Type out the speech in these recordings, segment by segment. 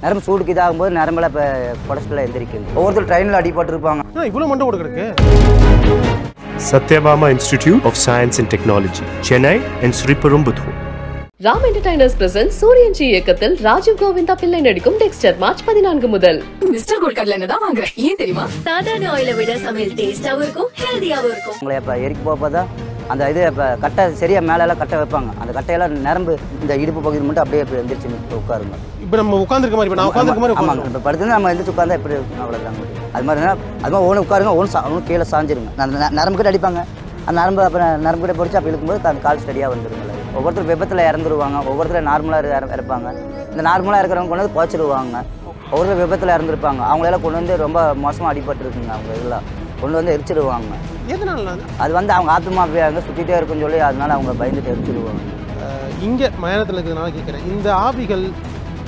நரம்பு சூடுக்கு இதாகும்போது நரம்பில் இப்போ கொலஸ்ட்ரால் எந்திரிக்குது. ஒவ்வொருத்தர் ட்ரெயினில் அடிபட்டிருப்பாங்க. இவ்வளோ மண்டை கொடுக்குறக்கு Satyabama Institute of Science and Technology, Chennai and Sri Perumbudur. Ram entertainers present சூரியன் ஜி இயக்கத்தில் ராஜீவ் கோவிந்தா பிள்ளை நடிக்கும் டெக்ஸ்டர் மார்ச் 14 முதல். மிஸ்டர் கோல்ட் கடலை தான் வாங்குறேன். ஏன் தெரியுமா? சாதாரண ஆயிலை விட சமையல் டேஸ்டாவும் இருக்கும், ஹெல்தியாவும் இருக்கும். உங்களை இப்போ எரிக்க போப்பதான் அந்த இது இப்போ கட்டை சரியாக மேலெல்லாம் கட்டை வைப்பாங்க. அந்த கட்டையெல்லாம் நரம்பு இந்த இடுப்பு பகுதி மட்டும் அப்படியே இப்போ எந்திரிச்சு உட்காருங்க. இப்போ நம்ம உட்காந்துருக்க மாதிரி இப்போ நான் உட்காந்துருக்க மாதிரி ஆமாங்க. இப்போ படுத்து நம்ம எந்திரிச்சு உட்காந்தா எப்படி அவ்வளோதாங்க. அது மாதிரி ஒன்று உட்காருங்க, ஒன்று கீழே சாஞ்சிருங்க. நரம்பு கிட்ட அடிப்பாங்க. அந்த நரம்பு அப்புறம் நரம்பு கிட்ட பிடிச்சி அப்போ இழுக்கும்போது அந்த கால் ஸ்டடியாக வந்துருங்க. ஒவ்வொருத்தர் விபத்தில் இறந்துருவாங்க, ஒவ்வொருத்தர் நார்மலாக இறப்பாங்க. இந்த நார்மலாக இருக்கிறவங்க கொண்டு வந்து குறைச்சிடுவாங்க. ஒவ்வொருத்தர் விபத்தில் இறந்துருப்பாங்க, அவங்களெல்லாம் கொண்டு வந்து ரொம்ப மோசமாக அடிபட்டுருக்குங்க. அவங்க இதெல்லாம் கொண்டு வந்து எரிச்சிடுவாங்க. எதனால அது வந்து அவங்க ஆத்மா அப்படியே அங்கே சுற்றிட்டே இருக்குன்னு சொல்லி அதனால அவங்க பயந்துட்டு எரிச்சிடுவாங்க. இங்கே மயானத்தில் இருக்கிறதுனால கேட்குறேன், இந்த ஆவிகள்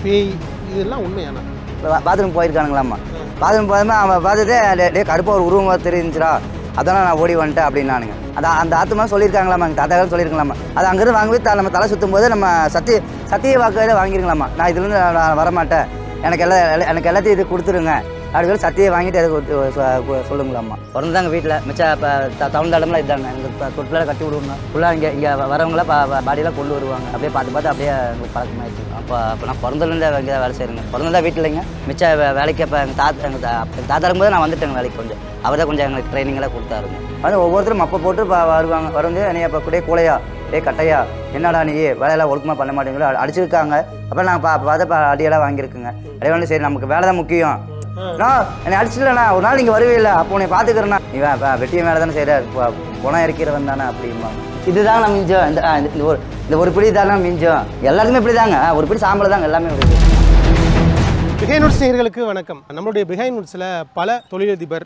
பேய் இதெல்லாம் உண்மையான பாத்ரூம் போயிருக்கானுங்களாம்மா. பாத்ரூம் போகாமல் அவன் பார்த்துட்டு டே கருப்பாக ஒரு உருவம் தெரிஞ்சிடா, அதெல்லாம் நான் ஓடி வந்துட்டேன் அப்படின்னானுங்க. அந்த ஆத்மா சொல்லியிருக்காங்களாமா, எங்கள் தாத்தாக்கள் சொல்லியிருக்கலாமா. அது அங்கேருந்து வாங்கி நம்ம தலை சுற்றும் போது நம்ம சத்திய வாக்குகளை வாங்கிருக்கலாமா. நான் இதுலேருந்து நான் வரமாட்டேன், எனக்கு எல்லாத்தையும் இது கொடுத்துருங்க அப்படி சொல்லி சத்தியை வாங்கிட்டு அதுக்கு சொல்லுங்களாம்மா. பிறந்தாங்க வீட்டில் மிச்சம் இப்போ தமிழ்நாடுலாம் இதாங்க. எங்களுக்கு தொட்டில் கட்டி விடுவாங்க. ஃபுல்லாக இங்கே வரவங்கள பாடியெல்லாம் கொண்டு வருவாங்க. அப்படியே பார்த்து அப்படியே எங்களுக்கு பழக்கமாகிடுச்சு. அப்போ நான் பிறந்ததுலேருந்து இங்கே தான் வேலை செய்கிறேங்க. பிறந்ததான் வீட்டில் இல்லைங்க. மிச்சம் வேலைக்கு இப்போ எங்கள் தாத்தா இருக்கும்போது நான் வந்துட்டேங்க வேலைக்கு. கொஞ்சம் அவர் தான் கொஞ்சம் எங்களுக்கு ட்ரைனிங்கெல்லாம் கொடுத்தாருங்க. அது ஒவ்வொருத்தரும் மப்பை போட்டு வருவாங்க. வந்து என்னைய இப்போ கூடயே கூலையா கட்டையா என்னடா நீ வேலையெல்லாம் ஒழுக்கமாக பண்ண மாட்டேங்களோ அடிச்சிருக்காங்க. அப்போ நான் பார்த்து அடியெல்லாம் வாங்கியிருக்குங்க. அதே வந்து சரி நமக்கு வேலை தான் முக்கியம், என்னை அடிச்சிடலண்ணா ஒரு நாள் நீங்கள் வருவே இல்லை, அப்போ உன்னை பார்த்துக்கிறேண்ணா, நீ வெட்டிய மேலே தானே செய்கிற குணம் இருக்கிறவன் தானே அப்படிம்பாங்க. இதுதான் நான் மிஞ்சம், இந்த ஒரு பிடி தானே மிஞ்சம். எல்லாருமே இப்படி தாங்க, ஒரு பிடி சாம்பல் தாங்க எல்லாமே. பிஹைண்ட் நோட்ஸ் நேயர்களுக்கு வணக்கம். நம்மளுடைய பிஹைண்ட் நோட்ஸில் பல தொழிலதிபர்,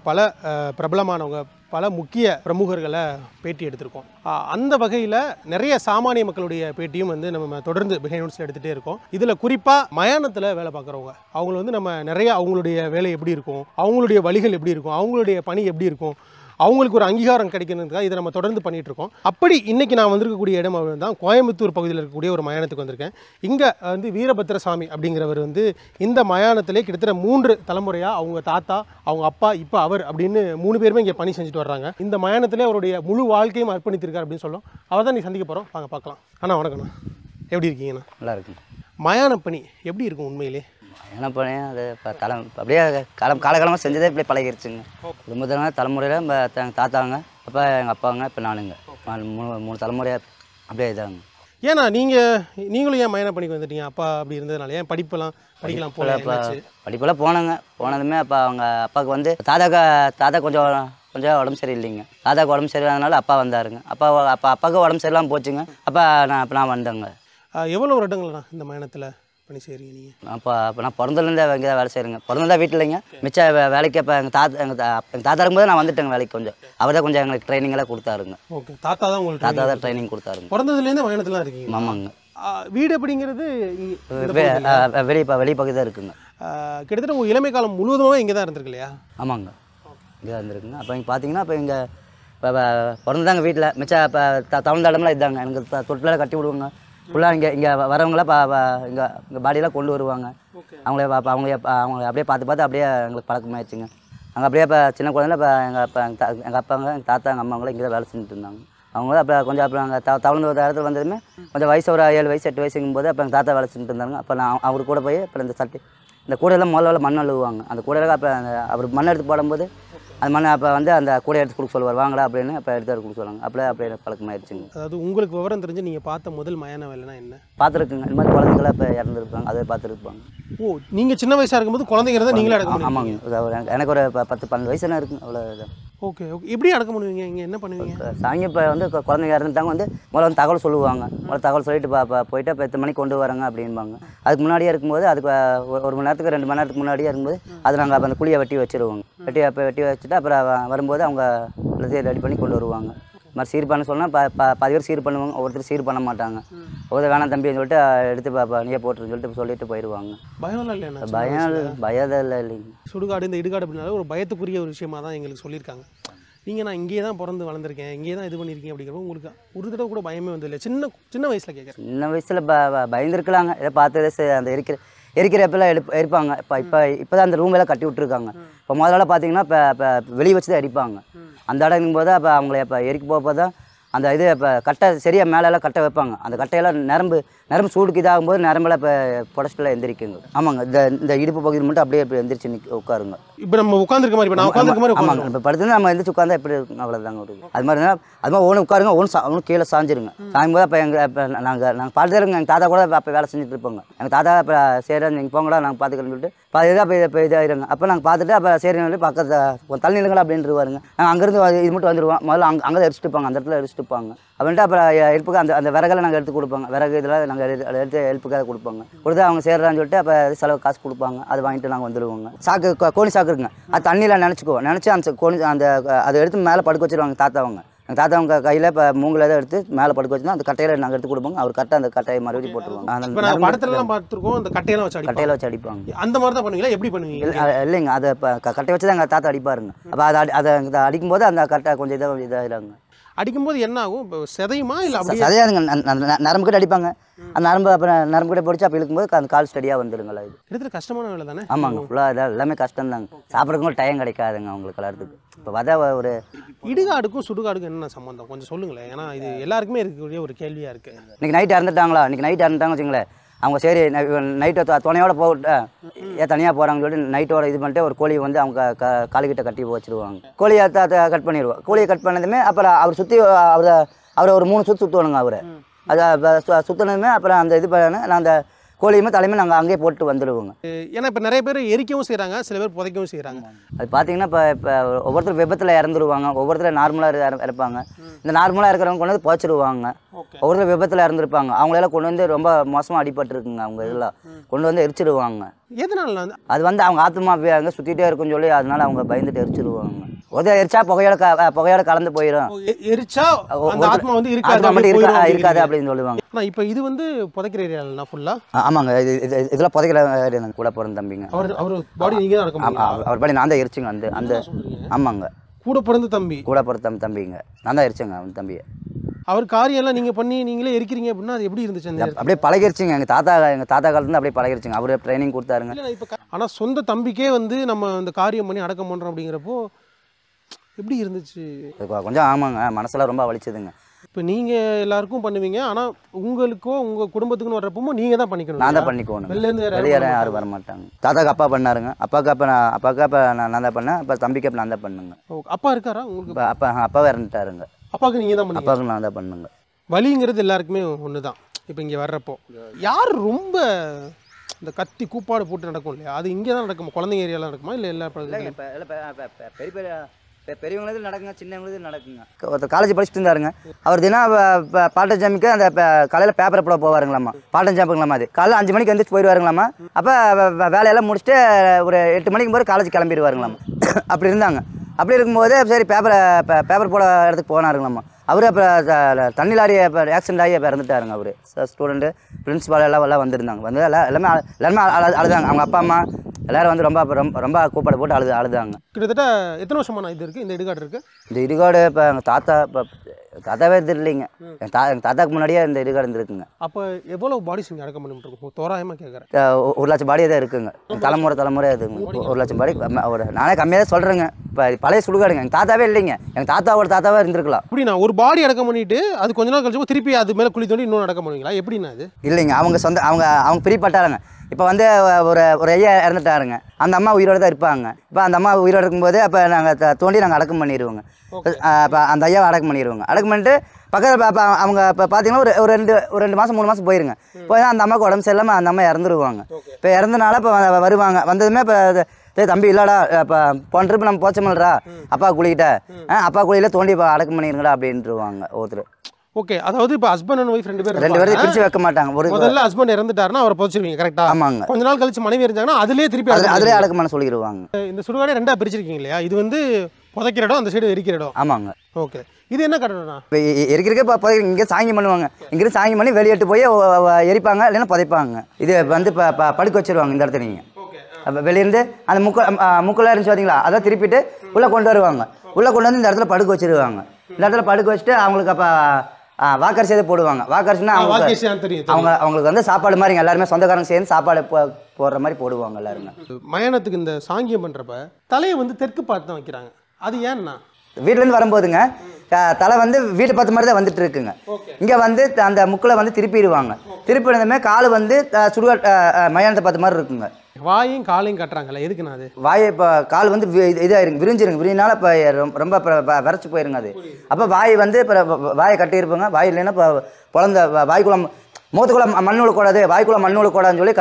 பல பிரபலமானவங்க, பல முக்கிய பிரமுகர்களை பேட்டி எடுத்திருக்கோம். அந்த வகையில் நிறைய சாமானிய மக்களுடைய பேட்டியும் வந்து நம்ம தொடர்ந்து பிஹைண்ட் நோட்ஸில் எடுத்துகிட்டே இருக்கோம். இதில் குறிப்பாக மயானத்தில் வேலை பார்க்குறவங்க, அவங்கள வந்து நம்ம நிறைய அவங்களுடைய வேலை எப்படி இருக்கும், அவங்களுடைய வழிகள் எப்படி இருக்கும், அவங்களுடைய பணி எப்படி இருக்கும், அவங்களுக்கு ஒரு அங்கீகாரம் கிடைக்கணுன்றதுக்காக இதை நம்ம தொடர்ந்து பண்ணிகிட்டு இருக்கோம். அப்படி இன்றைக்கி நான் வந்திருக்கக்கூடிய இடம் தான் கோயம்புத்தூர் பகுதியில் இருக்கக்கூடிய ஒரு மயானத்துக்கு வந்திருக்கேன். இங்கே வந்து வீரபத்ரசாமி அப்படிங்கிறவர் வந்து இந்த மயானத்திலே கிட்டத்தட்ட 3 தலைமுறையாக அவங்க தாத்தா, அவங்க அப்பா, இப்போ அவர் அப்படின்னு 3 பேருமே இங்கே பணி செஞ்சுட்டு வர்றாங்க. இந்த மயானத்திலே அவருடைய முழு வாழ்க்கையும் அர்ப்பணித்திருக்கார் அப்படின்னு சொல்லும். அவர் தான் நீ சந்திக்க போகிறோம், வாங்க பார்க்கலாம். அண்ணா வணக்கண்ணா, எப்படி இருக்கீங்கண்ணா? நல்லா இருக்கு. மயான பணி எப்படி இருக்கும் உண்மையிலே? என்ன பண்ணி அது இப்போ அப்படியே காலகாலமாக செஞ்சதே இப்படி பழகிருச்சுங்க. குடும்பத்தில் தலைமுறையில் நம்ம எங்கள் தாத்தாங்க, அப்போ எங்கள் அப்பாங்க, இப்போ நானுங்க 3 தலைமுறையாக அப்படியே இதாங்க. ஏன்னா நீங்களும் ஏன் மயான பணிக்கு வந்துட்டீங்க? அப்பா அப்படி இருந்ததுனால ஏன் படிக்கலாம் போல? படிப்பெல்லாம் போனதுமே அப்போ அவங்க அப்பாவுக்கு வந்து தாத்தா கொஞ்சம் உடம்பு சரியில்லைங்க. தாத்தாவுக்கு உடம்பு சரியில்லாதனால அப்பா வந்தாருங்க. அப்பாவுக்கு உடம்பு சரியில்லாமல் போச்சுங்க. அப்போ நான் வந்தேங்க. எவ்வளோ வருடங்கள்ண்ணா இந்த மயானத்தில் பணி செய்கிறீங்க நீங்கள்? அப்போ நான் பிறந்ததுலேருந்து இங்கே தான் வேலை செய்கிறேங்க. பிறந்ததா வீட்டில் இல்லைங்க. மிச்சம் வேலைக்கு அப்போ எங்கள் தாத்தா இருக்கும்போது நான் வந்துட்டேங்க வேலைக்கு. கொஞ்சம் அவர் தான் கொஞ்சம் எங்களுக்கு ட்ரைனிங்கெல்லாம் கொடுத்தாருங்க. ஓகே, தாத்தா தான் ட்ரைனிங் கொடுத்தாருங்க. பிறந்ததுலேருந்து மயானத்தில் இருக்கீங்க? ஆமாங்க. வீடு அப்படிங்கிறது வெளி பகுதி தான் இருக்குங்க. கிட்டத்தட்ட உங்கள் இளமை காலம் முழுவதுமே இங்கே தான் இருந்திருக்கு இல்லையா? ஆமாங்க, இங்கே தான் இருந்திருக்குங்க. அப்போ இங்கே பார்த்தீங்கன்னா இப்போ இங்கே பிறந்ததாங்க வீட்டில். மிச்சம் இப்போ தமிழ்நாடுலாம் இதாங்க. எனக்கு தொட்டில் கட்டி விடுவாங்க. ஃபுல்லாக இங்கே வரவங்கள இங்கே பாடியெல்லாம் கொண்டு வருவாங்க. அவங்கள அப்படியே பார்த்து அப்படியே எங்களுக்கு பழக்கமாகிடுச்சுங்க. அங்கே அப்படியே இப்போ சின்ன குழந்தைல இப்போ எங்கள் அப்பாங்க, எங்கள் தாத்தா, எங்கள் அம்மாவங்களும் இங்கே தான் வேலை செஞ்சுட்டு இருந்தாங்க. அவங்களும் அப்புறம் அங்கே தவழ்ந்து ஒரு இடத்துல வந்ததுமே கொஞ்சம் வயசு ஒரு 7 வயசு 8 வயசுங்கும்போது அப்போ எங்கள் தாத்தா வேலை செஞ்சுட்டு இருந்தாங்க. அப்போ நான் அவர் கூட போய் அப்புறம் இந்த கூடையெல்லாம் முதல்ல மண் அழுவாங்க. அந்த கூடையில் அப்போ அவர் மண் எடுத்து போடும்போது அந்த மண்ணை அப்போ வந்து அந்த கூடை எடுத்து கொடுக்க சொல்லுவார், வாங்கடா அப்படின்னு. அப்போ எடுத்து கொடுக்க சொல்லுவாங்க. அப்படியே பழக்கமாகிடுச்சுங்க. அதாவது உங்களுக்கு விவரம் தெரிஞ்சு நீங்கள் பார்த்த முதல் மயான வேலைனா என்ன? பார்த்துருக்குங்க. இந்த மாதிரி குழந்தைங்களாம் இப்போ இறந்துருப்பாங்க, அதை பார்த்துருப்பாங்க. ஓ, நீங்கள் சின்ன வயசாக இருக்கும்போது குழந்தைங்க இருந்தால் நீங்களே அடக்க முடியும்? ஆமாங்க, எனக்கு ஒரு 10-12 வயசுனா இருக்குங்க, அவ்வளோதான். ஓகே, எப்படி அடக்க பண்ணுவீங்க? இங்கே என்ன பண்ணுவீங்க? சாமி இப்போ வந்து குழந்தைங்க இறந்துட்டாங்க வந்து முதல்ல வந்து தகவல் சொல்லுவாங்க. முதல்ல தகவல் சொல்லிட்டு போயிட்டு இப்போ 8 மணிக்கு கொண்டு வராங்க அப்படின்பாங்க. அதுக்கு முன்னாடியே இருக்கும்போது அதுக்கு 1 மணி நேரத்துக்கு 2 மணி நேரத்துக்கு முன்னாடியே இருக்கும்போது அது நாங்கள் அந்த குழியை வெட்டி வச்சுருவோங்க. வெட்டி வச்சுட்டு அப்புறம் வரும்போது அவங்க எல்லாத்தையும் ரெடி பண்ணி கொண்டு வருவாங்க. இது மாதிரி சீர் பண்ண சொன்னால் பாதி பேர் சீர் பண்ணுவாங்க, ஒவ்வொருத்தர் சீர் பண்ண மாட்டாங்க. ஒவ்வொருத்தர் வேணாம் தம்பின்னு சொல்லிட்டு எடுத்து நீயே போட்டுருன்னு சொல்லிட்டு போயிடுவாங்க. பயம் இல்லையா? பயதான் இல்லைங்க. சுடுகாடு இந்த இடுகாடு அப்படின்னால ஒரு பயத்துக்குரிய ஒரு விஷயமாக தான் எங்களுக்கு சொல்லியிருக்காங்க. நீங்கள் நான் இங்கே தான் பிறந்து வளர்ந்துருக்கேன், இங்கே தான் இது பண்ணியிருக்கீங்க அப்படிங்கிறப்ப உங்களுக்கு ஒரு தடவை கூட பயமே வந்து இல்லை? சின்ன வயசில் கேட்குறேன். சின்ன வயசில் பயந்துருக்கலாங்க. இதை பார்த்து அந்த எரிக்கிறப்பெல்லாம் எரிப்பாங்க. இப்போ தான் அந்த ரூம் எல்லாம் கட்டி விட்டுருக்காங்க. இப்போ முதல்ல பார்த்தீங்கன்னா இப்போ வெளியே வச்சு தான் எரிப்பாங்க. அந்த இடம் போது அப்போ அவங்கள இப்போ எரிக்க போக தான் அந்த இது இப்போ கட்டை சரியாக மேலெல்லாம் கட்டை வைப்பாங்க. அந்த கட்டையெல்லாம் நரம்பு சூடுக்கு இதாகும்போது நரம்பெல்லாம் இப்போ புடச்சிட்டுலாம் எந்திரிக்குங்க. ஆமாங்க, இந்த இடுப்பு பகுதி மட்டும் அப்படியே இப்போ எந்திரிச்சு உட்காருங்க. இப்போ நம்ம உட்காந்துருக்க மாதிரி, இப்போ நான் உட்காந்துருக்க மாதிரி ஆமாங்க. இப்போ படுத்துனா நம்ம எந்திரிச்சு உட்காந்தா எப்படி இருக்குங்க, அவ்வளோதாங்க ஒரு அது மாதிரி தான். அது மாதிரி ஒன்று உட்காருங்க, ஒன்று கீழே சாஞ்சிருங்க. சாயும்போது அப்போ இப்போ நாங்கள் பார்த்துட்டே இருங்க. எங்கள் தாத்தா கூட அப்போ வேலை செஞ்சுட்டு இருப்போங்க. எங்கள் தாத்தா இப்போ சரி நீங்கள் போங்கடா நாங்கள் பார்த்துக்கிறேன்னு சொல்லிட்டு இப்போ இதாகிடுங்க. அப்போ நாங்கள் பார்த்துட்டு அப்போ சரி பக்கத்து தள்ளி நிலுங்களா அப்படின்ட்டு வருவாருங்க. நாங்கள் அங்கேருந்து இது மட்டும் வந்துடுவோம். முதல்ல அங்கே எரிச்சிட்டு இருப்பாங்க, அந்த இடத்துல எரிச்சிட்டு இருப்பாங்க. அப்படின்ட்டு அப்புறம் ஹெல்ப்புக்கு அந்த விறகெல்லாம் நாங்கள் எடுத்து கொடுப்பாங்க. விறகு இதெல்லாம் நாங்கள் எடுத்து ஹெல்ப்புக்காக கொடுப்பாங்க. கொடுத்து அவங்க சேர்றான்னு சொல்லிட்டு அப்போ செலவு காசு கொடுப்பாங்க. அது வாங்கிட்டு நாங்கள் வந்துடுவோங்க. சாக்கு கோழி சாக்கு இருக்குங்க, அது தண்ணியில் நினச்சி அந்த கோழி அதை எடுத்து மேலே படுக்க வச்சுருவாங்க தாத்தாவங்க. எங்கள் தாத்தாவங்க கையில் இப்போ மூங்கில் எதாவது எடுத்து மேலே படுக்க வச்சுன்னா அந்த கட்டையில் நாங்கள் எடுத்து கொடுப்போங்க. அவர் கட்டை அந்த கட்டையை மறுபடியும் போட்டுருவாங்க. அந்த படத்துலலாம் பார்த்துருக்கோம், அந்த கட்டையில வச்சு அடிப்பாங்க. அந்த மாதிரி தான் பண்ணுவீங்களா, எப்படி பண்ணுவீங்க? இல்லைங்க, அதை இப்போ கட்டை வச்சு தான் எங்கள் தாத்தா அடிப்பாருங்க. அப்போ அதை அடிக்கும்போது அந்த கட்டை கொஞ்சம் இதாகிடுறாங்க. அடிக்கும்போது என்ன ஆகும்? இப்போ செதையுமா இல்லை அப்படியே சதையாதுங்க? நரம்பு கிட்ட அடிப்பாங்க. அந்த நரம்பு அப்புறம் நரம்பு கிட்ட பிடிச்சி அப்போ இழுக்கும்போது அந்த கால் ஸ்டடியாக வந்துடுங்களா. இது கிட்டத்தட்ட கஷ்டமான வேலை தானே? ஆமாங்க, ஃபுல்லாக எல்லாமே கஷ்டம் தாங்க. சாப்பிட்றதுக்கும் டைம் கிடைக்காதுங்க அவங்களுக்கு எல்லாத்துக்கு. இப்போ ஒரு இடுகாடுக்கும் சுடுகாடுக்கும் என்ன சம்மந்தம் கொஞ்சம் சொல்லுங்களேன். ஏன்னா இது எல்லாருக்குமே இருக்கக்கூடிய ஒரு கேள்வியாக இருக்குது. இன்றைக்கி நைட் இறந்துட்டாங்களா, இன்றைக்கி நைட் இறந்துட்டாங்க வச்சுங்களேன். அவங்க சரி நைட்டை துணையோட போட்டு ஏன் தனியாக போகிறாங்கன்னு சொல்லிட்டு நைட்டோட இது பண்ணிட்டு ஒரு கோழியை வந்து அவங்க காலுக்கிட்ட கட்டி வச்சுருவாங்க. கோழியை கட் பண்ணிடுவோம். கோழியை கட் பண்ணதுமே அப்புறம் அவர் சுற்றி அவரை ஒரு 3 சுற்றுவானுங்க. அவரை அதை சுற்றினதுமே அப்புறம் அந்த இது பண்ண நான் அந்த கோழியுமே தலைமை நாங்கள் அங்கேயே போட்டு வந்துடுவோங்க. ஏன்னா இப்போ நிறைய பேர் எரிக்கவும் செய்கிறாங்க, சில பேர் புதைக்கவும் செய்கிறாங்க. அது பார்த்தீங்கன்னா இப்போ ஒவ்வொருத்தர் விபத்தில் இறந்துருவாங்க, ஒவ்வொருத்தர் நார்மலாக இருப்பாங்க. இந்த நார்மலாக இருக்கிறவங்க கொண்டு வந்து புதைச்சிருவாங்க. ஒவ்வொருத்தர் விபத்தில் இறந்துருப்பாங்க, அவங்களெல்லாம் கொண்டு வந்து ரொம்ப மோசமாக அடிபட்டுருக்குங்க. அவங்க இதெல்லாம் கொண்டு வந்து எரிச்சிடுவாங்க. எதனால அது வந்து அவங்க ஆத்மா அங்கே சுற்றிட்டே இருக்குன்னு சொல்லி அதனால அவங்க பயந்துட்டு எரிச்சிடுவாங்க. எரிச்சா புகையோட கலந்து போயிடும். எரிச்சா அந்த ஆத்மா வந்து இருக்காது அப்படின்னு சொல்லுவாங்க. இப்போ இது வந்து புதைக்கிற ஏரியா ஃபுல்லா? ஆமாங்க, இதெல்லாம் புதைக்கிற கூட பிறந்த தம்பிங்க. அவர் பாடி நீங்க தான் நடக்கும்? அவர் பாடி நான் தான் எரிச்சுங்க. அந்த ஆமாங்க, கூட பிறந்த தம்பிங்க நான் தான் எரிச்சேங்க அவன் தம்பியை. அவர் காரியெல்லாம் நீங்கள் பண்ணி நீங்களே எரிக்கிறீங்க அப்படின்னா அது எப்படி இருந்துச்சு? அப்படியே பழகிருச்சுங்க. எங்கள் தாத்தா காலத்துலேருந்து அப்படியே பழகிருச்சுங்க. அவரே ட்ரைனிங் கொடுத்தாருங்க. ஆனால் சொந்த தம்பிக்கே வந்து நம்ம இந்த காரியம் பண்ணி அடக்கம் பண்ணுறோம் அப்படிங்கிறப்போ எப்படி இருந்துச்சு? கொஞ்சம் ஆமாங்க, மனசெல்லாம் ரொம்ப வலிச்சதுங்க. இப்போ நீங்கள் எல்லாருக்கும் பண்ணுவீங்க, ஆனால் உங்களுக்கோ உங்கள் குடும்பத்துக்குன்னு வர்றப்போ நீங்கள் தான் பண்ணிக்கணும். நான் தான் பண்ணிக்கணும். வெளியே யாரும் வர மாட்டாங்க. தாத்தாக்கு அப்பா பண்ணாருங்க, அப்பாவுக்கு நான் தான் பண்ணேன். அப்போ தம்பிக்கு அப்போ நான் தான் பண்ணுங்க. அப்பா இருக்காரா உங்களுக்கு? அப்பாவே இறந்துட்டாருங்க. அப்பாவுக்கு நீங்கள் தான் பண்ணுங்க? அப்பாவுக்கு நான் தான் பண்ணுங்க. வலிங்கிறது எல்லாருக்குமே ஒன்று தான். இப்போ இங்கே வர்றப்போ யார் ரொம்ப இந்த கத்தி கூப்பாடு போட்டு நடக்கும் இல்லையா, அது இங்கே தான் நடக்குமா? குழந்தைங்க ஏரியாவில் நடக்குமா இல்லை எல்லா பெரியவங்களுக்கு நடக்குங்க, சின்னவங்களுக்கு நடக்குங்க. ஒருத்தர் காலேஜ் படிச்சுட்டு இருந்தாருங்க. அவர் தினம் பாட்டன் ஜாமிக்கு அந்த காலையில் பேப்பரை போட போவாருங்களாம்மா. பாட்டன் ஜாம்புங்களாம்மா. அது காலையில் 5 மணிக்கு வந்துச்சு போயிடுவாருங்களாம்மா. அப்போ வேலையெல்லாம் முடிச்சுட்டு ஒரு 8 மணிக்கு போது காலேஜ் கிளம்பிடுவாருங்களாம்மா. அப்படி இருந்தாங்க. அப்படி இருக்கும்போது சரி பேப்பர் போட இடத்துக்கு போனாருங்களாம்மா. அவர் அப்புறம் தண்ணி லாரி ஆக்சிடென்ட் ஆகி இறந்துட்டாருங்க. அவர் ஸ்டூடெண்ட்டு பிரின்ஸிபால் எல்லாம் வந்திருந்தாங்க. வந்து எல்லாமே அழுதாங்க. அவங்க அப்பா அம்மா எல்லாரும் வந்து ரொம்ப கூப்பாடு போட்டு அழுதாங்க. கிட்டத்தட்ட எத்தனை வருஷமா இது இருக்குது, இந்த இடுகாடு இருக்குது? இந்த இடுகாடு இப்போ எங்கள் தாத்தாவே இல்லைங்க. எங்கள் தாத்தாக்கு முன்னாடியே இந்த இடுகாடு இருந்துருக்குங்க. அப்போ எவ்வளோ பாடிஸ் இங்கே அடக்கம் பண்ணிட்டு இருக்கும் தோராயமாக கேட்குறேன்? 1 லட்சம் பாடியே தான் இருக்குங்க. தலைமுறை இருக்குங்க. 1 லட்சம் பாடி. நானே கம்மியாக தான் சொல்கிறேங்க. இப்போ பழைய சுடுகாடுங்க. எங்கள் தாத்தாவே இல்லைங்க. எங்கள் தாத்தாவே இருந்திருக்கலாம். அப்படி நான் ஒரு பாடி அடக்கம் பண்ணிட்டு அது கொஞ்ச நாள் கழிச்சு திருப்பி அது மேலே குழி தோண்டி இன்னொன்று அடக்கம் பண்ணுவீங்களா? எப்படின்னா அது இல்லைங்க, அவங்க பிரிப்பட்டாருங்க. இப்போ வந்து ஒரு ஐயா இறந்துட்டாருங்க. அந்த அம்மா உயிரோடு தான் இருப்பாங்க. இப்போ அந்த அம்மா உயிரோடு இருக்கும்போது அப்போ நாங்கள் தோண்டி நாங்கள் அடக்கம் பண்ணிடுவோங்க. இப்போ அந்த ஐயாவை அடக்கம் பண்ணிடுவோங்க. அடக்கம் பண்ணிட்டு பக்கத்தில் அவங்க இப்போ பார்த்தீங்கன்னா ஒரு 2 மாதம் 3 மாதம் போயிருங்க. போய் அந்த அம்மாவுக்கு உடம்பு சரியில்லாமல் அந்த அம்மா இறந்துருவாங்க. இப்போ இறந்தனால இப்போ வருவாங்க. வந்ததுமே இப்போ தம்பி இல்லைடா, இப்போ போன ட்ரிப்பு நம்ம போச்சமில்லடா அப்பா குழிக்கிட்ட அப்பா குழியில் தோண்டி இப்போ அடக்கம் பண்ணிடுங்கடா அப்படின்ட்டுருவாங்க ஒருத்தர். ஓகே, அதாவது இப்போ ஹஸ்பண்ட் அண்ட் ஒய்ஃப் 2 பேரும் பிரிச்சு வைக்க மாட்டாங்க. முதல்ல ஹஸ்பண்ட் இறந்துட்டாருன்னா அவரை புதைச்சிருவீங்க, கரெக்டா? ஆமாங்க. கொஞ்ச நாள் கழிச்சு மனைவி இருந்தாங்கன்னா அதிலே திருப்பி அதிலே அடக்கம் பண்ண சொல்லிடுவாங்க. இந்த சுடுகாடை 2ஆக பிரிச்சிருக்கீங்க இல்லையா? இது வந்து புதைக்கிற இடம், அந்த சைடு எரிக்கிற இடம். ஆமாங்க. ஓகே, இது என்ன கட்டணம்னா? இப்போ எரிக்கிறதுக்கு இங்கே சாங்கி பண்ணுவாங்க. இங்கிருந்து சாங்கி பண்ணி வெளியிட்டு போய் எரிப்பாங்க, இல்லைன்னா புதைப்பாங்க. இது வந்து இப்போ படுக்க வச்சிருவாங்க இந்த இடத்துல. நீங்கள் வெளியிருந்து அந்த முக்கெல்லாம் இருந்துச்சு பார்த்தீங்களா, அதை திருப்பிட்டு உள்ளே கொண்டு வருவாங்க. உள்ளே கொண்டு வந்து இந்த இடத்துல படுக்க வச்சிருவாங்க. இந்த இடத்துல படுக்க வச்சுட்டு அவங்களுக்கு அப்போ வாக்கரிசி எதை போடுவாங்க. வாக்கரிசினா அவங்களுக்கு வந்து சாப்பாடு மாதிரிங்க, எல்லாருமே சொந்தக்காரங்க சேர்ந்து சாப்பாடு போடுற மாதிரி போடுவாங்க எல்லாருமே. மயானத்துக்கு இந்த சாங்கியம் பண்ணுறப்ப தலையை வந்து தெற்கு பார்த்து தான் வைக்கிறாங்க. அது ஏன்னா வீட்டிலேருந்து வரும்போதுங்க தலை வந்து வீட்டை பார்த்த மாதிரி தான் வந்துட்டு இருக்குங்க. இங்கே வந்து அந்த முக்கில் வந்து திருப்பிடுவாங்க. திருப்பினதுமே கால் வந்து சுடுகாட் மயானத்தை பார்த்த மாதிரி இருக்குங்க. வாயும் காலையும் கட்டுறாங்கல்ல, எதுக்குண்ணா அது? வாயை இப்போ கால் வந்து இதாகிருங்க, விரிஞ்சிருங்க. விரிஞ்சினால இப்போ ரொம்ப விரைச்சி போயிருங்க அது. அப்போ வாய் வந்து இப்போ வாயை கட்டியிருப்பாங்க. வாய் இல்லைன்னா இப்போ குழந்த வாய்க்குள்ள மூத்துக்குள்ள மண் விழக்கூடாது, வாய்க்குள்ள மண் விழக்கூடாதுன்னு சொல்லி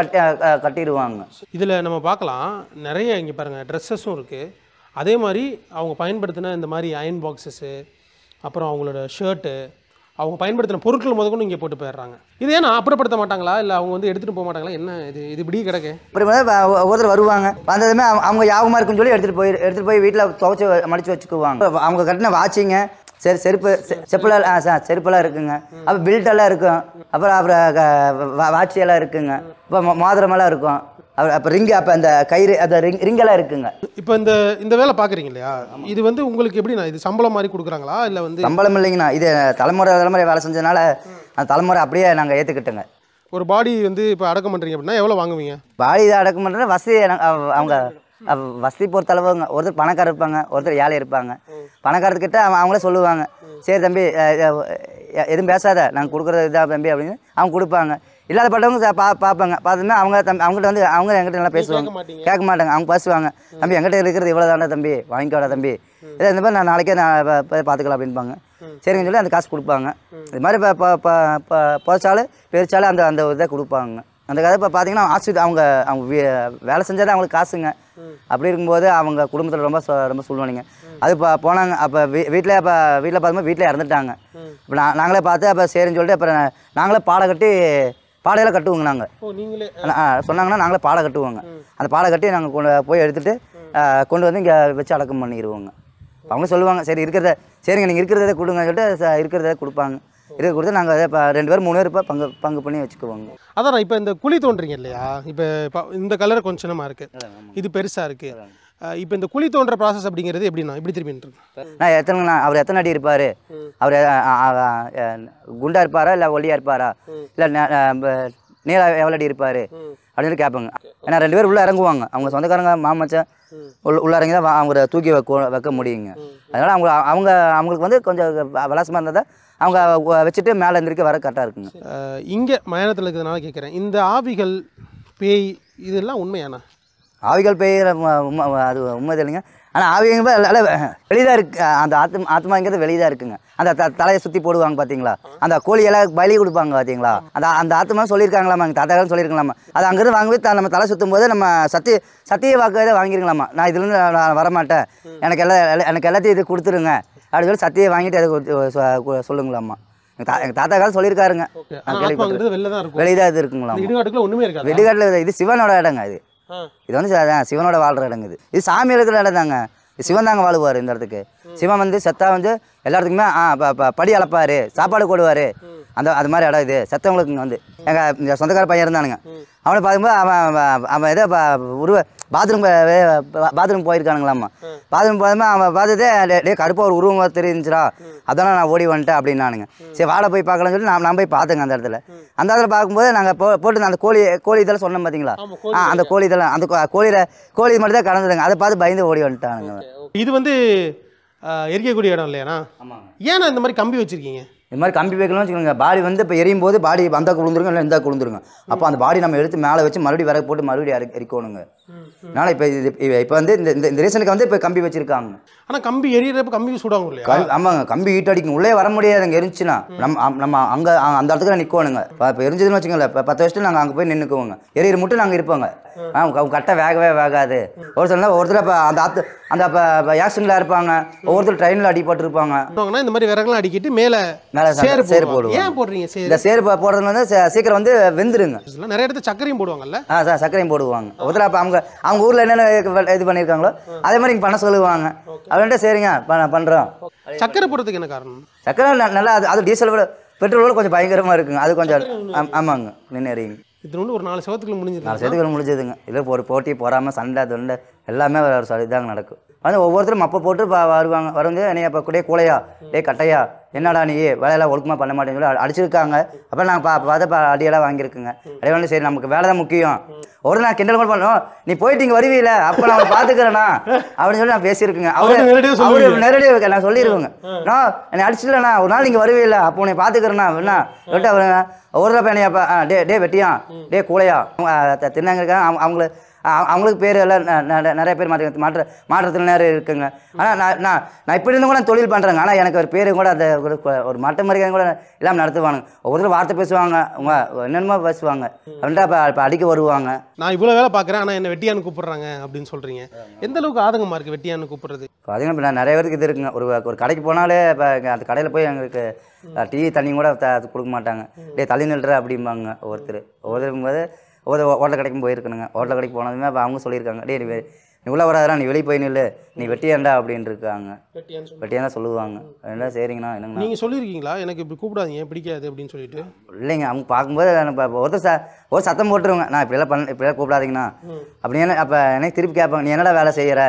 கட்டிடுவாங்க. இதில் நம்ம பார்க்கலாம் நிறைய இங்கே பாருங்கள் ட்ரெஸ்ஸஸும் இருக்குது. அதே மாதிரி அவங்க பயன்படுத்தின இந்த மாதிரி அயன் பாக்ஸஸ்ஸு, அப்புறம் அவங்களோட ஷர்ட்டு, அவங்க பயன்படுத்தின பொருட்கள் முதற்கொண்டு இங்கே போட்டு போயிடுறாங்க. இது ஏன்னா அப்புறப்படுத்த மாட்டாங்களா, இல்லை அவங்க வந்து எடுத்துகிட்டு போக மாட்டாங்களா, என்ன இது இப்படி கிடக்கு? அப்புறம் ஒருத்தர் வருவாங்க, வந்ததுமே அவங்க யாபகமாக இருக்குன்னு சொல்லி எடுத்துகிட்டு போய் வீட்டில் துவைச்சி மடித்து வச்சுக்குவாங்க. அவங்க கட்டின வாட்சிங்க, செருப்பெல்லாம் இருக்குங்க. அப்புறம் பில்ட்டெல்லாம் இருக்கும். அப்புறம் வாட்சியெல்லாம் இருக்குங்க. இப்போ மோதிரமெல்லாம் இருக்கும். அப்போ ரிங்கு, அப்போ அந்த கயிறு, அந்த ரிங்கெல்லாம் இருக்குங்க. இப்போ இந்த வேலை பார்க்குறீங்க இல்லையா, இது வந்து உங்களுக்கு எப்படிண்ணா, இது சம்பளம் மாதிரி கொடுக்குறாங்களா இல்லை வந்து? சம்பளம் இல்லைங்கண்ணா, இது தலைமுறை வேலை செஞ்சதுனால அந்த தலைமுறை அப்படியே நாங்கள் ஏற்றுக்கிட்டோங்க. ஒரு பாடி வந்து இப்போ அடக்கம் பண்ணுறீங்க அப்படின்னா எவ்வளோ வாங்குவீங்க? பாடி இதை அடக்கம் பண்ணுறது வசதி அவங்க வசதி பொறுத்தளவுங்க. ஒருத்தர் பணக்காரர் இருப்பாங்க, ஒருத்தர் ஏழை இருப்பாங்க. பணக்காரத்துக்கிட்ட அவங்களே சொல்லுவாங்க, சரி தம்பி எதுவும் பேசாத, நாங்கள் கொடுக்குறது இதாக தம்பி அப்படின்னு அவங்க கொடுப்பாங்க. இல்லாத பட்டவங்க பார்ப்பாங்க. பார்த்தோம்னா அவங்ககிட்ட வந்து அவங்க எங்கிட்ட நல்லா பேசுவாங்க, கேட்க மாட்டாங்க. அவங்க பேசுவாங்க, தம்பி எங்கிட்ட இருக்கிறது இவ்வளோ தானே தம்பி, வாங்கிக்கோடா தம்பி, இதை இந்த மாதிரி நான் நாளைக்கே பார்த்துக்கலாம் அப்படின்பாங்க. சரிங்கன்னு சொல்லி அந்த காசு கொடுப்பாங்க. இது மாதிரி புதைச்சாலும் பெருச்சாலும் அந்த இதை கொடுப்பாங்க. அந்த கதை இப்போ பார்த்தீங்கன்னா அவங்க வேலை செஞ்சாலே அவங்களுக்கு காசுங்க. அப்படி இருக்கும்போது அவங்க குடும்பத்தில் ரொம்ப சொல்லுவானுங்க. அது இப்போ போனாங்க. அப்போ வீட்டில் பார்க்கும்போது வீட்டில் இறந்துட்டாங்க. இப்போ நாங்களே பார்த்து அப்போ சரின்னு சொல்லிட்டு அப்புறம் நாங்களே பாடையெல்லாம் கட்டுவோங்க. நாங்கள் சொன்னாங்கன்னா நாங்களே பாடை கட்டுவோங்க. அந்த பாடை கட்டி நாங்கள் போய் எடுத்துகிட்டு கொண்டு வந்து இங்கே வச்சு அடக்கம் பண்ணிடுவோங்க. அவங்க சொல்லுவாங்க, சரி சரிங்க நீங்கள் இருக்கிறத கொடுங்க சொல்லிட்டு இருக்கிறத கொடுப்பாங்க. கொடுத்து நாங்கள் அதை இப்போ 2 பேர் 3 பேர் இப்போ பங்கு பண்ணி வச்சுக்குவோங்க. அதான் இப்போ இந்த குழி தோன்றீங்க இல்லையா, இப்போ இந்த கலர் கொஞ்சம் சின்னமாக இருக்குது, இது பெருசாக இருக்குது. இப்போ இந்த குழி தோன்ற ப்ராசஸ் அப்படிங்கிறது எப்படின்னா இப்படி திரும்பிட்டு நான் எத்தனைங்கண்ணா, அவர் எத்தனை அடி இருப்பார், அவர் குண்டா இருப்பாரா இல்லை ஒல்லியாக இருப்பாரா, இல்லை நீளம் எவ்வளோ அடி இருப்பார் அப்படின்னு கேட்பாங்க. ஏன்னா 2 பேர் உள்ளே இறங்குவாங்க. அவங்க சொந்தக்காரங்க மாமச்சா உள்ளே இறங்கி தான் அவங்க தூக்கி வைக்க முடியுங்க. அதனால் அவங்களுக்கு வந்து கொஞ்சம் விலாசமாக இருந்தால் தான் அவங்க வச்சுட்டு மேலே இருந்திருக்க வர கரெக்டாக இருக்குங்க. இங்கே மயானத்தில் இருக்கிறதுனால கேட்குறேன், இந்த ஆவிகள் பேய் இதெல்லாம் உண்மையானா? ஆவிகள் பேய் அது உண்மை இல்லைங்க. ஆனால் ஆவிங்க வெளியாக இருக்குது. அந்த ஆத்மாங்கிறது வெளியே தான் இருக்குங்க. அந்த தலையை சுற்றி போடுவாங்க பார்த்தீங்களா, அந்த கோழியெல்லாம் பலி கொடுப்பாங்க பார்த்தீங்களா, அந்த ஆத்மா சொல்லியிருக்காங்களாமா, எங்கள் தாத்தாக்கள் சொல்லியிருக்கலாமா. அது அங்கேருந்து வாங்கி நம்ம தலை சுற்றும் போது நம்ம சத்திய வாக்கு வாங்கிருக்கலாமா, நான் இதுலேருந்து நான் வரமாட்டேன், எனக்கு எல்லாத்தையும் இது கொடுத்துருங்க அப்படின்னு சொல்லி சத்தியை வாங்கிட்டு அதை சொல்லுங்களாம்மா. எங்கள் தாத்தாக்கால் சொல்லியிருக்காருங்க. வெளியே தான் இது இருக்குங்களாம். வெடிகாட்டில் இது சிவனோட இடங்க. இது வந்து சிவனோட வாழ்கிற இடங்க. இது சாமி இருக்கிற இடம் தாங்க. சிவன் தாங்க வாழுவார் இந்த இடத்துக்கு. சிவன் வந்து செத்தா வந்து எல்லாத்துக்குமே படி அளப்பார், சாப்பாடு போடுவார். அது மாதிரி இடம் இது. செத்தவங்களுக்கு இங்கே வந்து எங்கள் சொந்தக்கார பையன் இருந்தானுங்க. அவனை பார்க்கும்போது அவன் ஏதோ பாத்ரூம் போயிருக்கானுங்களாம்மா. பாத்ரூம் போதுமே அவன் பார்த்துட்டு கருப்பாக ஒரு உருவம் தெரிஞ்சிரா, அதெல்லாம் நான் ஓடி வந்துட்டேன் அப்படின்னானுங்க. சரி வாழை போய் பார்க்கலாம்னு சொல்லி நான் போய் பார்த்தேங்க. அந்த இடத்துல பார்க்கும்போது நாங்கள் போட்டு அந்த கோழி இதெல்லாம் சொன்னோம் பார்த்தீங்களா, அந்த கோழி இதெல்லாம் அந்த கோழி மட்டும் தான் கடந்ததுங்க. அதை பார்த்து பயந்து ஓடி வந்துட்டானுங்க. இது வந்து எரிக்கக்கூடிய இடம் இல்லையாண்ணா? ஏன்னா இந்த மாதிரி கம்பி வச்சுருக்கீங்க? இது மாதிரி கம்பி வைக்கலாம்னு வச்சுக்கோங்க. பாடி வந்து இப்போ எரியும் போது பாடி வந்தால் குளிந்துருங்க, இல்லை இருந்தால் குளிந்துருங்க. அப்போ அந்த பாடி நம்ம எடுத்து மேலே வச்சு மறுபடியும் விறகு போட்டு மறுபடியும் எரிக்கணுங்க. அதனால் இப்போ வந்து இந்த ரீசனுக்கு வந்து இப்போ கம்பி வச்சுருக்காங்க. ஆனால் கம்பி எரியறப்ப கம்பி சூடாகும் இல்லையா? ஆமாங்க, கம்பி ஹீட் அடிக்கும். உள்ளே வர முடியாதுங்க எரிஞ்சுன்னா. நம்ம அங்கே அந்த இடத்துக்கு நிற்கணுங்க. இப்போ எரிஞ்சதுன்னு வச்சுக்கோங்களேன், இப்போ 10 வருஷத்துக்கு நாங்கள் அங்கே போய் நின்றுக்குவோங்க. எரியிற மட்டும் நாங்கள் இருப்போங்க. அவங்க கரெக்டாக வேகாது. ஒருத்தர் இப்போ அந்த ஆக்சிடென்ட்ல இருப்பாங்க, ஒவ்வொருத்தர் ட்ரெயினில் அடிபட்டுருப்பாங்க. இந்த மாதிரி விறகுலாம் அடிக்கிட்டு மேலே சேரு போடுவோம். ஏன் போடுறீங்க? இந்த சேரு போடுறது வந்து சீக்கிரம் வந்து வெந்துருங்க. நிறைய இடத்துல சர்க்கரையும் போடுவாங்கல்ல? சர்க்கரையும் போடுவாங்க. ஒருத்தர் அப்போ அவங்க ஊரில் என்னென்ன இது பண்ணியிருக்காங்களோ அதே மாதிரி இங்கே பண்ண சொல்லுவாங்க. அப்படின்ட்டு சரிங்க பண்ணுறோம். சர்க்கரை போடுறதுக்கு என்ன காரணம்? சர்க்கரை நல்லா அது டீசல் விட பெட்ரோல் கொஞ்சம் பயங்கரமாக இருக்குங்க. அது கொஞ்சம் ஆமாங்க நின்று இது வந்து ஒரு 4 செவத்துக்குள்ள முடிஞ்சது. 4 செவத்துக்குள்ள முடிஞ்சதுங்க. இல்லை ஒரு போட்டி போடாமல் சண்டை தொண்டை எல்லாமே இதாங்க நடக்கும். வந்து ஒவ்வொருத்தரும் மப்பை போட்டு வருவாங்க. வந்து என்னைய இப்போ கூடயே கூலையா கட்டையா என்னடா நீ வேலையெல்லாம் ஒழுக்கமாக பண்ண மாட்டேன்னு சொல்லி அடிச்சிருக்காங்க. அப்போ நாங்கள் பார்த்து அடியெல்லாம் வாங்கியிருக்குங்க. அதே வந்து சரி நமக்கு வேலை தான் முக்கியம். ஒரு நான் கிண்டல் கூட பண்ணோம், நீ போயிட்டு இங்கே வருவீல அப்போ நான் பார்த்துக்கிறேன்னா அப்படின்னு சொல்லி நான் பேசியிருக்குங்க. அவரு நேரடியாக நான் சொல்லிடுவேங்க, நான் என்னை அடிச்சிடலண்ணா ஒரு நாள் நீங்கள் வருவீல அப்போ உன்னை பார்த்துக்கிறேண்ணா என்ன விட்டு அவருங்க ஒரு தடவை என்னையாப்பா டே வெட்டியா கூலையா தின்னாங்க இருக்காங்க. அவங்களுக்கு பேர் எல்லாம் நிறைய பேர் மாற்றத்தினர் இருக்குங்க. ஆனால் நான் இப்படி இருந்தும் கூட தொழில் பண்ணுறேங்க. ஆனால் எனக்கு ஒரு பேர் கூட அந்த ஒரு மாற்ற மரியாதை கூட இல்லாமல் நடத்துவானுங்க. ஒவ்வொருத்தரும் வார்த்தை பேசுவாங்க, அவங்க என்னென்னமோ பேசுவாங்க. அப்படின்ட்டு இப்போ அடிக்க வருவாங்க. நான் இவ்வளோ வேலை பார்க்குறேன் ஆனால் என்ன வெட்டியான்னு கூப்பிட்றாங்க அப்படின்னு சொல்கிறீங்க. எந்த அளவுக்கு ஆதங்கமாக இருக்குது வெட்டியான்னு கூப்பிட்றது? பார்த்தீங்கன்னா இப்போ நான் நிறைய பேருக்கு இது இருக்குங்க. ஒரு கடைக்கு போனாலே இப்போ அந்த கடையில் போய் எங்களுக்கு டீ தண்ணி கூட கொடுக்க மாட்டாங்க. தள்ளி நில்ற அப்படிம்பாங்க. ஒவ்வொருத்தருக்கும் போது ஒவ்வொரு ஹோட்டல் கடைக்கும் போயிருக்கணுங்க. ஹோட்டல் கடைக்கு போனதுமே அப்போ அவங்க சொல்லியிருக்காங்க, நீ உள்ள வராதா, நீ வெளியே போய் நில்லு, நீ வெட்டியாண்டா அப்படின்னு இருக்காங்க. வெட்டியா தான் சொல்லுவாங்க. என்ன சரிங்கண்ணா என்னங்கண்ணா நீங்கள் சொல்லியிருக்கீங்களா எனக்கு இப்படி கூப்பிடாதீங்க பிடிக்காது அப்படின்னு சொல்லிட்டு? இல்லைங்க, அவங்க பார்க்கும்போது ஒரு சத்தம் போட்டுருவாங்க, நான் இப்படிலாம் கூப்பிடாதீங்கண்ணா அப்படின்னு. அப்போ எனக்கு திருப்பி கேட்பாங்க, நீ என்னடா வேலை செய்கிற,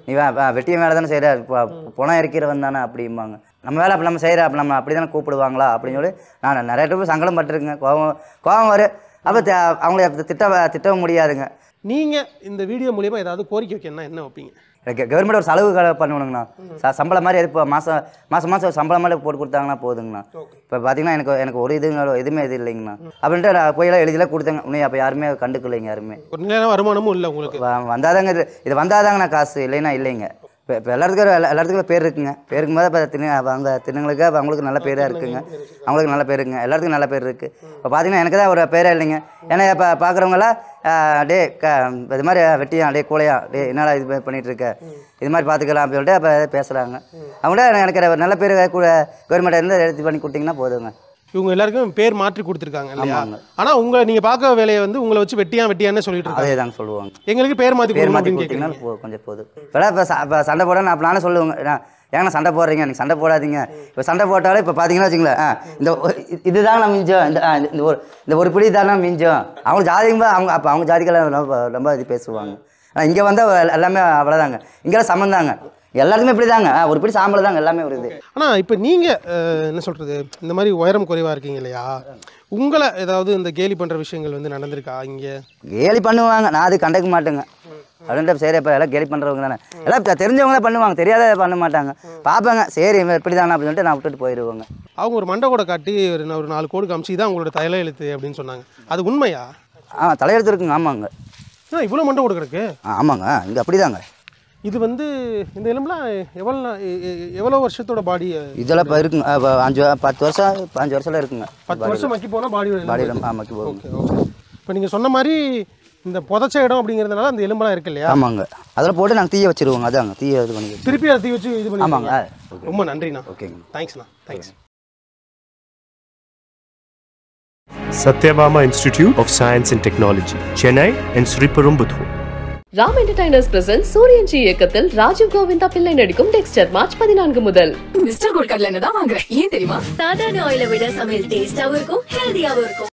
நீ வெட்டிய வேலை தானே செய்கிற, பணம் இருக்கிறவன் தானே அப்படிம்பாங்க. நம்ம வேலை அப்போ நம்ம செய்கிற அப்போ நம்ம அப்படி தானே கூப்பிடுவாங்களா அப்படின்னு சொல்லி நான் நிறைய டைம் சங்கடம் பட்டுருக்குங்க. கோபம் வரும். அப்போ அவங்கள திட்டவும் முடியாதுங்க. நீங்கள் இந்த வீடியோ மூலியமாக ஏதாவது கோரிக்கை வைக்கணும்னா என்ன வைப்பீங்க? கவர்மெண்ட் ஒரு செலவு பண்ணணுங்கண்ணா. சம்பளம் மாதிரி இப்போ மாதம் ஒரு சம்பளம் மாதிரி போட்டு கொடுத்தாங்கன்னா போதுங்கண்ணா. இப்போ பார்த்தீங்கன்னா எனக்கு ஒரு எதுவுமே இது இல்லைங்கண்ணா. அப்படின்ட்டு நான் போயெல்லாம் எழுதிலாம் கொடுத்தேங்க. இன்னும் அப்போ யாருமே கண்டுக்கலைங்க. யாருமே ஒரு நிலையான வருமானமும் இல்லை உங்களுக்கு? வந்தாதாங்க இது வந்தாதாங்கண்ணா காசு, இல்லைன்னா இல்லைங்க. இப்போ எல்லாத்துக்கும் பேர் இருக்குங்க. பேருக்கும் போது இப்போ அவங்க தின்னங்களுக்கு அப்போ அவங்களுக்கு நல்ல பேராக இருக்குங்க. அவங்களுக்கு நல்ல பேர் இருக்குங்க. எல்லாத்துக்கும் நல்ல பேர் இருக்குது. இப்போ பார்த்தீங்கன்னா எனக்கு தான் ஒரு பேரே இல்லைங்க. ஏன்னா இப்போ பார்க்குறவங்களாம் இது மாதிரி வெட்டியா கூலையா என்னடா இது பண்ணிகிட்டு இருக்க, இது மாதிரி பார்த்துக்கலாம் அப்படின்னு சொல்லிட்டு அப்போ பேசுகிறாங்க. அவங்கள்ட்ட எனக்கு நல்ல பேர் கவர்மெண்ட் இருந்து எடுத்து பண்ணி கொடுத்தீங்கன்னா போதுங்க. இவங்க எல்லாருக்கும் பேர் மாற்றி கொடுத்துருக்காங்க இல்லையா? ஆனால் நீங்கள் பார்க்க வேலையை வந்து உங்களை வச்சு வெட்டியான்னு சொல்லிட்டு இருக்காங்க. அதே தாங்க சொல்லுவாங்க. எங்களுக்கு பேர் மாற்றி கொடுத்தீங்கன்னா கொஞ்சம் போதும். இப்போ சண்டை போட நான் நானே சொல்லுவேங்க, ஏன்னா சண்டை போடுறீங்க, நீங்கள் சண்டை போடாதீங்க. இப்போ சண்டை போட்டாலே இப்போ பார்த்தீங்கன்னா வச்சுங்களேன், இதுதான் நான் மிஞ்சம், இந்த ஒரு பிடி தானே மிஞ்சம். அவங்க ஜாதிக்கும்போது அவங்க ஜாதிக்கெல்லாம் ரொம்ப இது பேசுவாங்க. ஆனால் இங்கே வந்தால் எல்லாமே அவ்வளோதாங்க. இங்கெல்லாம் சமந்தாங்க. எல்லாருமே இப்படி தாங்க, ஒரு பிடி சாம்பல் தாங்க எல்லாமே வருது. ஆனால் இப்போ நீங்கள் என்ன சொல்கிறது, இந்த மாதிரி உயரம் குறைவாக இருக்கீங்க இல்லையா, உங்களை ஏதாவது இந்த கேலி பண்ணுற விஷயங்கள் வந்து நடந்திருக்கா? இங்கே கேலி பண்ணுவாங்க, நான் அது கண்டுக்க மாட்டேங்க. அப்படின்ட்டு சரி இப்போ எல்லாம் கேலி பண்ணுறவங்க தானே, எல்லாம் தெரிஞ்சவங்க தான் பண்ணுவாங்க, தெரியாத பண்ண மாட்டாங்க. பார்ப்பாங்க சரி இப்படி தானே அப்படின்னு சொல்லிட்டு நான் விட்டுட்டு போயிடுவாங்க. அவங்க ஒரு மண்டை கூட காட்டி ஒரு 4 கோடு காமிச்சு தான் உங்களோட தலையெழுத்து அப்படின்னு சொன்னாங்க. அது உண்மையா? தலையெழுத்து இருக்குங்க. ஆமாங்க. இவ்வளோ மண்டை கூட கிடக்கு? ஆமாங்க, இங்கே அப்படி தாங்க. இது வந்து இந்த எலும்புலாம் எவ்வளோ வருஷத்தோட பாடி? இதெல்லாம் இப்போ இருக்குங்க 10 வருஷம் 5 வருஷம்லாம் இருக்குங்க. 10 வருஷம் மக்கி போனால் பாடி மக்கி போகும். இப்போ நீங்கள் சொன்ன மாதிரி இந்த புதைச்ச இடம் அப்படிங்கிறதுனால அந்த எலும்பெல்லாம் இருக்கு இல்லையா? ஆமாங்க, அதெல்லாம் போட்டு நாங்கள் தீய வச்சிருவோங்க. அதாங்க தீய இது பண்ணி திருப்பி அதை தீ வச்சு இது பண்ணி. ஆமாங்க. ரொம்ப நன்றிண்ணா. ஓகேங்க, தேங்க்ஸ்ண்ணா. Thanks. Satyabama Institute of Science and Technology, Chennai and Sriperumbudur. Ram entertainers present சூரியன்ஜி இயக்கத்தில் ராஜீவ் கோவிந்தா பிள்ளை நடிக்கும் டெக்ஸ்டர் மார்ச் 14 முதல். மிஸ்டர் கோல்ட் கடலை தான் வாங்குறேன். ஏன் தெரியுமா? சாதாரண ஆயிலை விட சமையல் டேஸ்டாவும் இருக்கும், ஹெல்தியாவும் இருக்கும்.